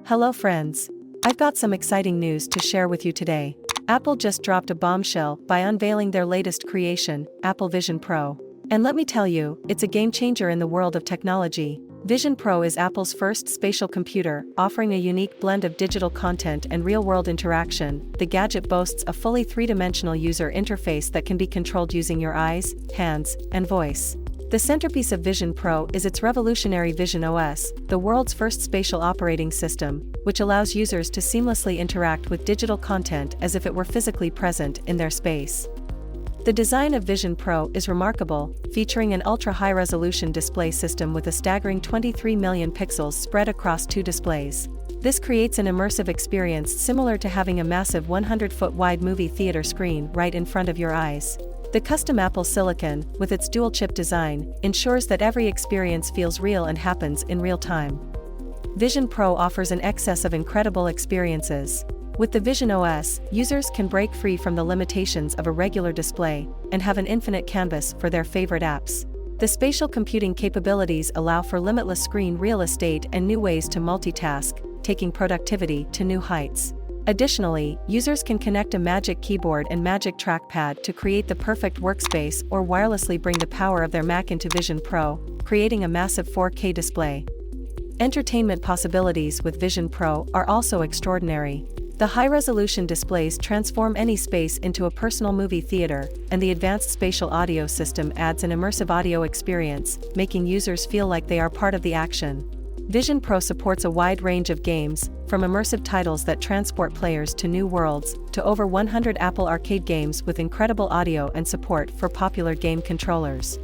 Hello friends. I've got some exciting news to share with you today. Apple just dropped a bombshell by unveiling their latest creation, Apple Vision Pro. And let me tell you, it's a game changer in the world of technology. Vision Pro is Apple's first spatial computer, offering a unique blend of digital content and real-world interaction. The gadget boasts a fully three-dimensional user interface that can be controlled using your eyes, hands, and voice. The centerpiece of Vision Pro is its revolutionary Vision OS, the world's first spatial operating system, which allows users to seamlessly interact with digital content as if it were physically present in their space. The design of Vision Pro is remarkable, featuring an ultra-high-resolution display system with a staggering 23 million pixels spread across two displays. This creates an immersive experience similar to having a massive 100-foot-wide movie theater screen right in front of your eyes. The custom Apple Silicon, with its dual-chip design, ensures that every experience feels real and happens in real time. Vision Pro offers an excess of incredible experiences. With the Vision OS, users can break free from the limitations of a regular display and have an infinite canvas for their favorite apps. The spatial computing capabilities allow for limitless screen real estate and new ways to multitask, taking productivity to new heights. Additionally, users can connect a Magic Keyboard and Magic Trackpad to create the perfect workspace or wirelessly bring the power of their Mac into Vision Pro, creating a massive 4K display. Entertainment possibilities with Vision Pro are also extraordinary. The high-resolution displays transform any space into a personal movie theater, and the advanced spatial audio system adds an immersive audio experience, making users feel like they are part of the action. Vision Pro supports a wide range of games, from immersive titles that transport players to new worlds, to over 100 Apple Arcade games with incredible audio and support for popular game controllers.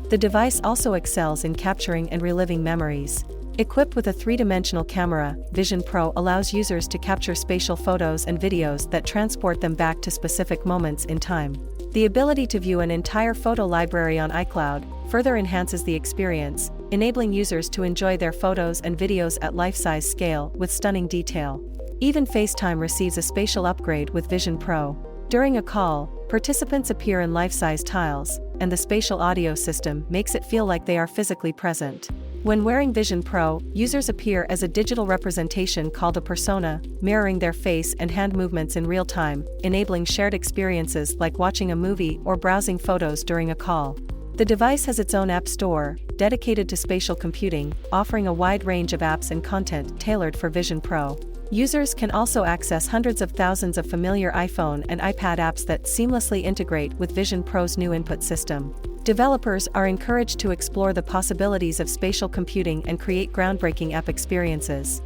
The device also excels in capturing and reliving memories. Equipped with a three-dimensional camera, Vision Pro allows users to capture spatial photos and videos that transport them back to specific moments in time. The ability to view an entire photo library on iCloud further enhances the experience, enabling users to enjoy their photos and videos at life-size scale with stunning detail. Even FaceTime receives a spatial upgrade with Vision Pro. During a call, participants appear in life-size tiles, and the spatial audio system makes it feel like they are physically present. When wearing Vision Pro, users appear as a digital representation called a persona, mirroring their face and hand movements in real time, enabling shared experiences like watching a movie or browsing photos during a call. The device has its own app store, dedicated to spatial computing, offering a wide range of apps and content tailored for Vision Pro. Users can also access hundreds of thousands of familiar iPhone and iPad apps that seamlessly integrate with Vision Pro's new input system. Developers are encouraged to explore the possibilities of spatial computing and create groundbreaking app experiences.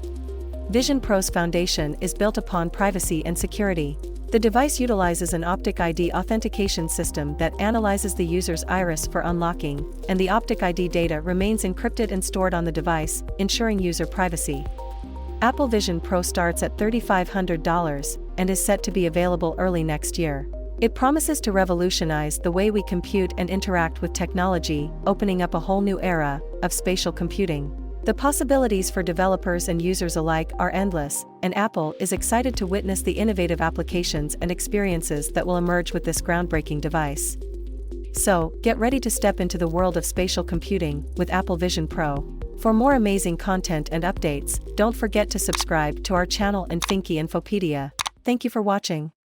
Vision Pro's foundation is built upon privacy and security. The device utilizes an Optic ID authentication system that analyzes the user's iris for unlocking, and the Optic ID data remains encrypted and stored on the device, ensuring user privacy. Apple Vision Pro starts at $3,500 and is set to be available early next year. It promises to revolutionize the way we compute and interact with technology, opening up a whole new era of spatial computing. The possibilities for developers and users alike are endless, and Apple is excited to witness the innovative applications and experiences that will emerge with this groundbreaking device. So, get ready to step into the world of spatial computing with Apple Vision Pro. For more amazing content and updates, don't forget to subscribe to our channel and Thinky Infopedia. Thank you for watching.